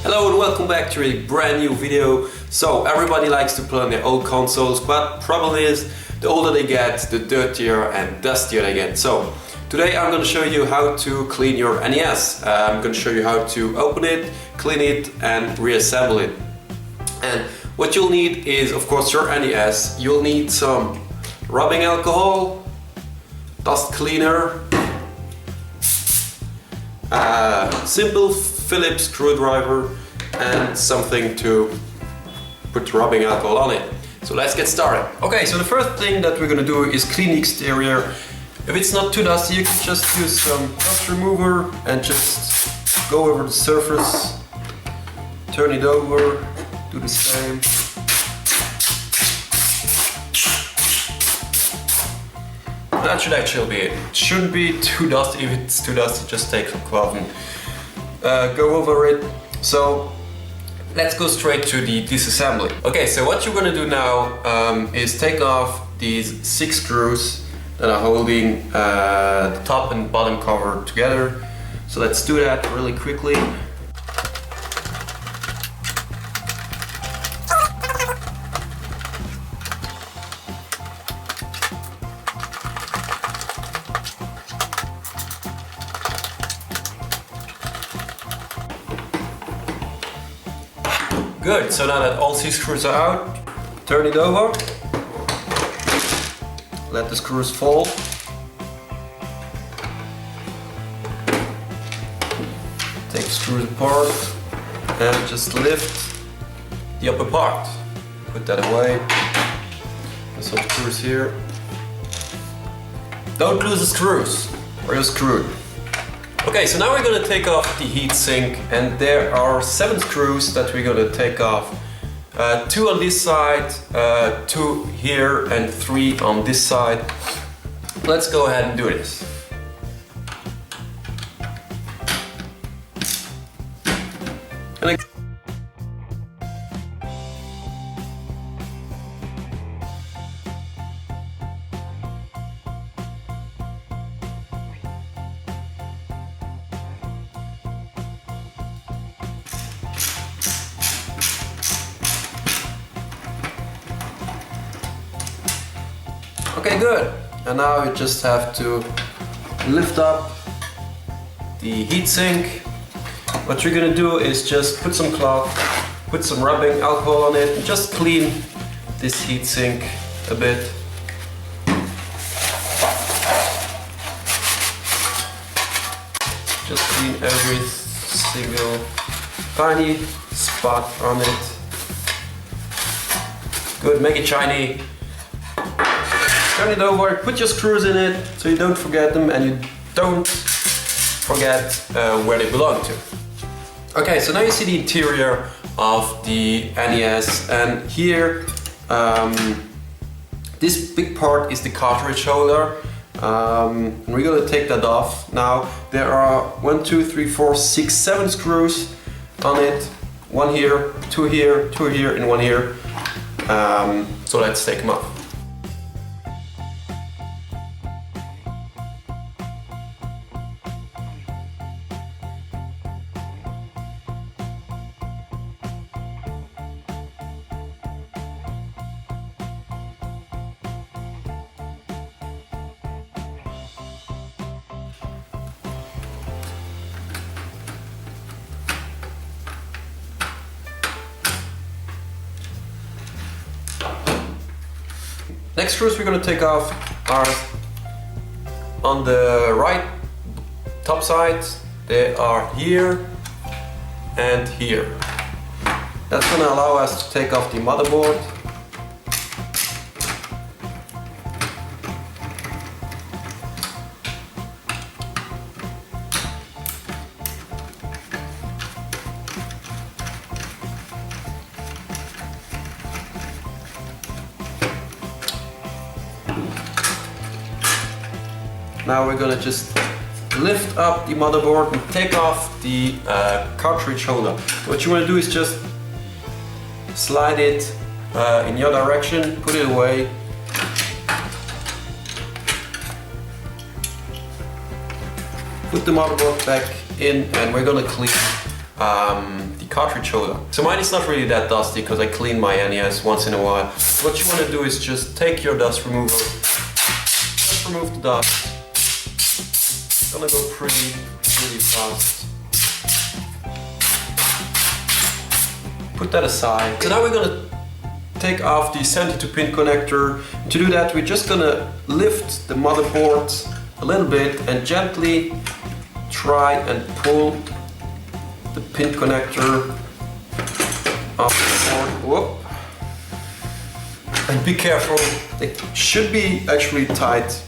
Hello and welcome back to a brand new video. So everybody likes to play on their old consoles, but problem is the older they get, the dirtier and dustier they get. So today I'm going to show you how to clean your NES. I'm going to show you how to open it, clean it and reassemble it. And what you'll need is of course your NES. You'll need some rubbing alcohol, dust cleaner, simple Phillips screwdriver and something to put rubbing alcohol on it. So let's get started. Okay, so the first thing that we're gonna do is clean the exterior. If it's not too dusty, you can just use some dust remover and just go over the surface, turn it over, do the same. That should actually be it. It shouldn't be too dusty. If it's too dusty, just take some cloth and go over it. So let's go straight to the disassembly. Okay, so what you're gonna do now is take off these 6 screws that are holding the top and bottom cover together. So let's do that really quickly. Good, so now that all 6 screws are out, turn it over, let the screws fall, take the screws apart and just lift the upper part, put that away, there's some screws here, don't lose the screws or you're screwed. Okay, so now we're going to take off the heatsink, and there are 7 screws that we're going to take off. 2 on this side, 2 here and 3 on this side. Let's go ahead and do this. Okay, good. And now you just have to lift up the heatsink. What you're gonna do is just put some cloth, put some rubbing alcohol on it, and just clean this heatsink a bit. Just clean every single tiny spot on it. Good, make it shiny. Turn it over, put your screws in it so you don't forget them and you don't forget where they belong to. Okay, so now you see the interior of the NES, and here this big part is the cartridge holder, and we're gonna take that off. Now there are 1, 2, 3, 4, 6, 7 screws on it, 1 here, 2 here, 2 here and 1 here. So let's take them off. Next screws we're going to take off are on the right top side. They are here and here. That's going to allow us to take off the motherboard. Now we're gonna just lift up the motherboard and take off the cartridge holder. What you want to do is just slide it in your direction, put it away, put the motherboard back in, and we're gonna clean the cartridge holder. So mine is not really that dusty because I clean my NES once in a while. What you want to do is just take your dust remover, just remove the dust. It's gonna go really fast. Put that aside. So now we're gonna take off the 72-pin connector. To do that, we're just gonna lift the motherboard a little bit and gently try and pull the pin connector off the board. Whoop. And be careful, it should be actually tight.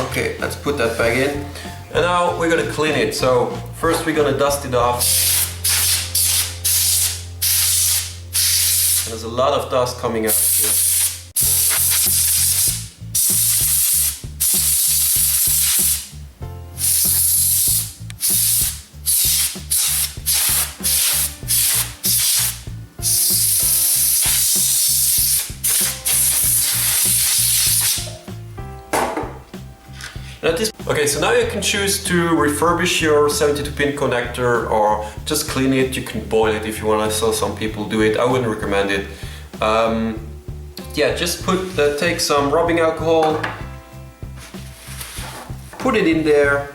Okay, let's put that back in. And now we're gonna clean it. So first we're gonna dust it off. There's a lot of dust coming out here. Okay, so now you can choose to refurbish your 72-pin connector or just clean it. You can boil it if you want. I saw some people do it. I wouldn't recommend it. Yeah, just take some rubbing alcohol, put it in there.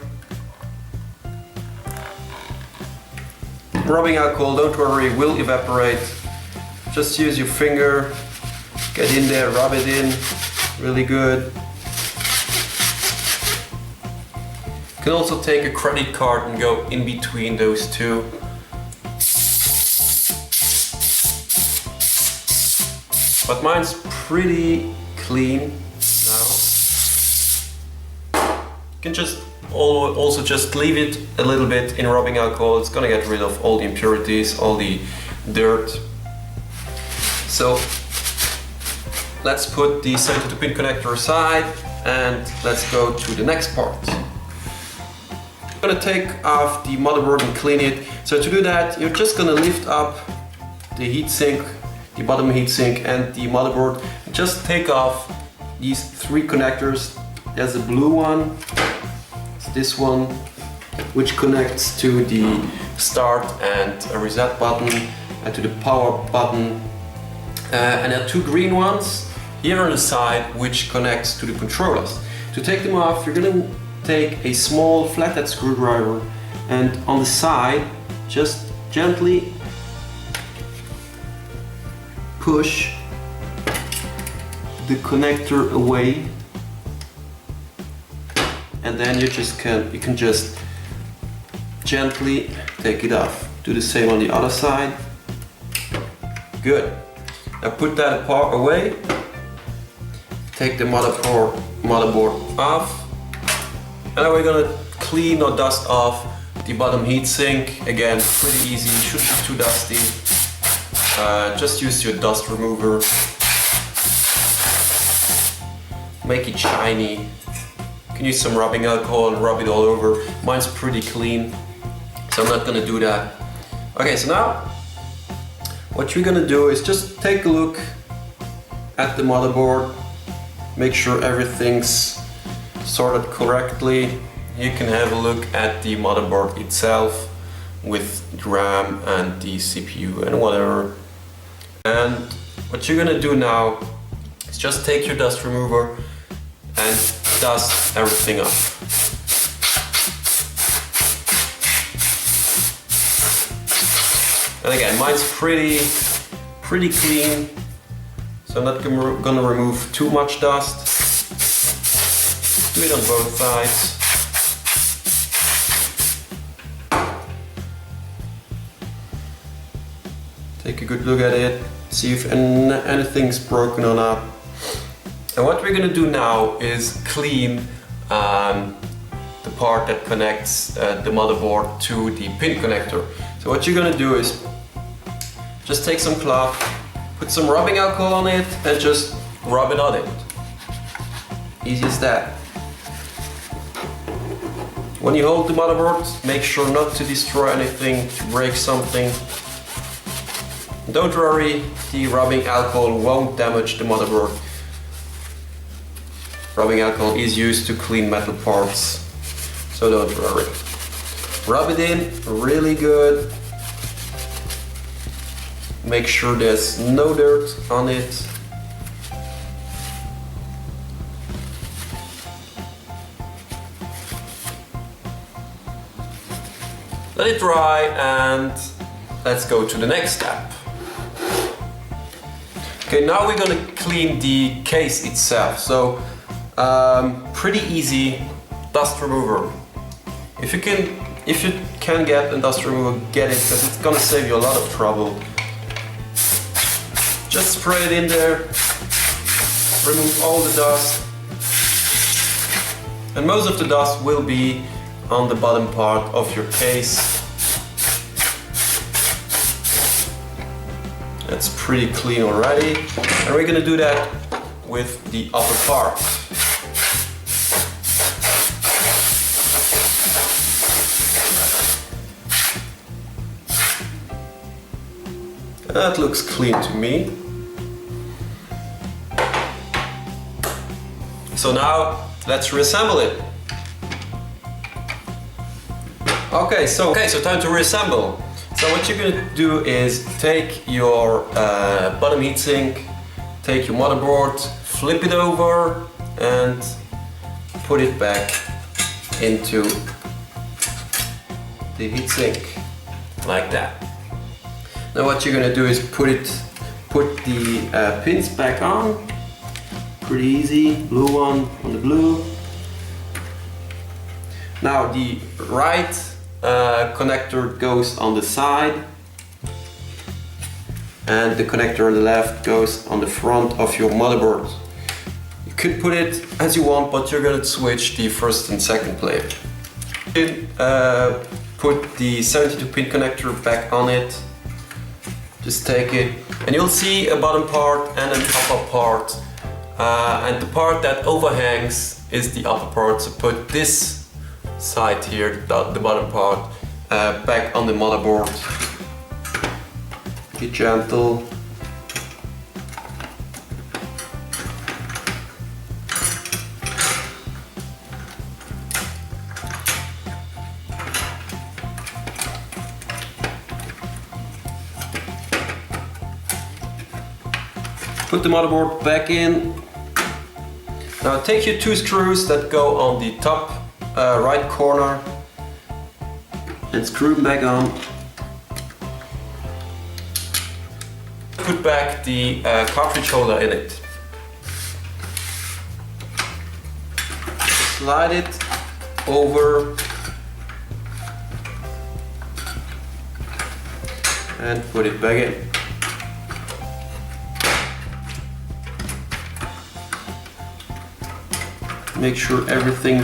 Rubbing alcohol, don't worry, will evaporate. Just use your finger, get in there, rub it in, really good. You can also take a credit card and go in between those two. But mine's pretty clean now. You can just also just leave it a little bit in rubbing alcohol. It's gonna get rid of all the impurities, all the dirt. So let's put the 72-pin connector aside and let's go to the next part. I'm gonna take off the motherboard and clean it. So to do that, you're just gonna lift up the heatsink, the bottom heatsink and the motherboard. Just take off these three connectors. There's a blue one, it's this one, which connects to the start and a reset button and to the power button. And there are two green ones here on the side, which connects to the controllers. To take them off, you're gonna take a small flathead screwdriver and on the side just gently push the connector away, and then you can just gently take it off. Do the same on the other side. Good. Now put that apart away. Take the motherboard off. And now we're gonna clean or dust off the bottom heatsink. Again, pretty easy, shouldn't be too dusty. Just use your dust remover. Make it shiny. You can use some rubbing alcohol and rub it all over. Mine's pretty clean, so I'm not gonna do that. Okay, so now what you're gonna do is just take a look at the motherboard. Make sure everything's sorted correctly. You can have a look at the motherboard itself with the RAM and the CPU and whatever. And what you're gonna do now is just take your dust remover and dust everything up. And again, mine's pretty clean, so I'm not gonna remove too much dust. Do it on both sides. Take a good look at it, see if anything's broken or not. And what we're gonna do now is clean the part that connects the motherboard to the pin connector. So what you're gonna do is just take some cloth, put some rubbing alcohol on it and just rub it on it. Easy as that. When you hold the motherboard, make sure not to destroy anything, to break something. Don't worry, the rubbing alcohol won't damage the motherboard. Rubbing alcohol is used to clean metal parts, so don't worry. Rub it in really good. Make sure there's no dirt on it. Let it dry and let's go to the next step. Okay, now we're gonna clean the case itself. So, pretty easy dust remover. If you can get a dust remover, get it, because it's gonna save you a lot of trouble. Just spray it in there, remove all the dust, and most of the dust will be on the bottom part of your case. That's pretty clean already, and we're gonna do that with the upper part. That looks clean to me. So now let's reassemble it. Okay, so time to reassemble. So what you're gonna do is take your bottom heatsink, take your motherboard, flip it over and put it back into the heatsink like that. Now what you're gonna do is put the pins back on. Pretty easy, blue one on the blue. Now the right connector goes on the side and the connector on the left goes on the front of your motherboard. You could put it as you want, but you're gonna switch the first and second plate. Put the 72 pin connector back on it. Just take it and you'll see a bottom part and an upper part. And the part that overhangs is the upper part, so put this side here, the bottom part, back on the motherboard. Be gentle. Put the motherboard back in. Now take your two screws that go on the top right corner and screw them back on. Put back the cartridge holder in it. Slide it over and put it back in. Make sure everything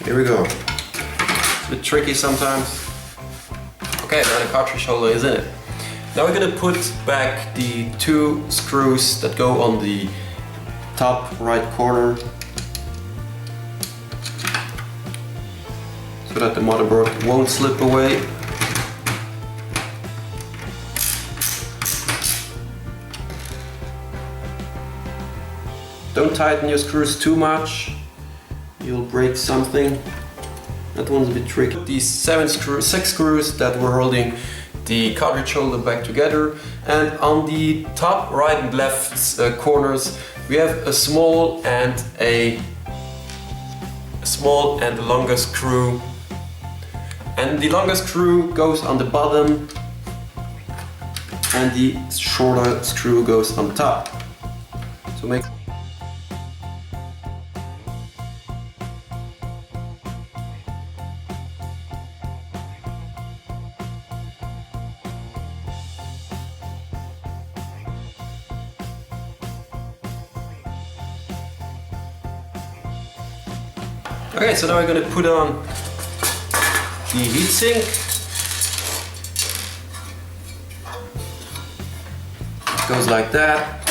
here we go. It's a bit tricky sometimes. Okay, now the cartridge holder is in it. Now we're gonna put back the two screws that go on the top right corner so that the motherboard won't slip away. Don't tighten your screws too much, you'll break something. That one's a bit tricky. These six screws that were holding the cartridge holder back together, and on the top right and left corners we have a small and a longer screw. And the longer screw goes on the bottom and the shorter screw goes on top. So make Okay, so now we're going to put on the heatsink. Goes like that.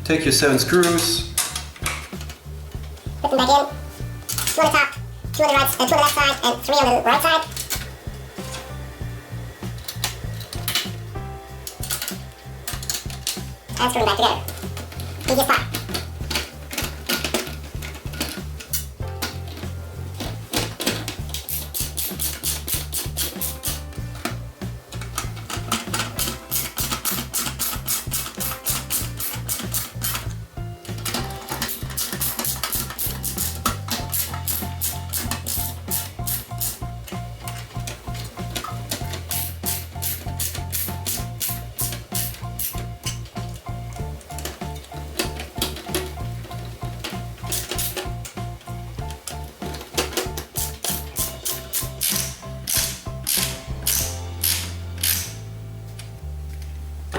Take your 7 screws. Put them back in. 2 on the top, 2 on the right, 2 on the left side, and 3 on the right side. and screw them back together. Easiest part.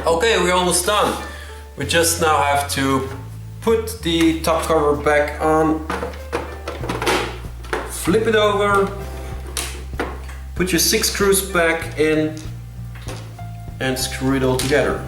Okay, we're almost done. We just now have to put the top cover back on, flip it over, put your 6 screws back in and screw it all together.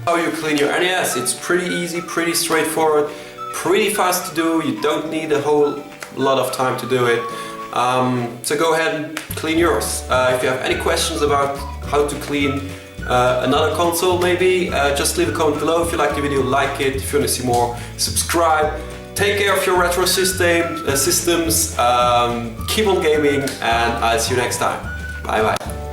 How you clean your NES? It's pretty easy, pretty straightforward, pretty fast to do. You don't need a whole lot of time to do it. So go ahead and clean yours. If you have any questions about how to clean another console, maybe just leave a comment below. If you like the video, like it. If you want to see more, subscribe. Take care of your retro systems. Keep on gaming, and I'll see you next time. Bye bye.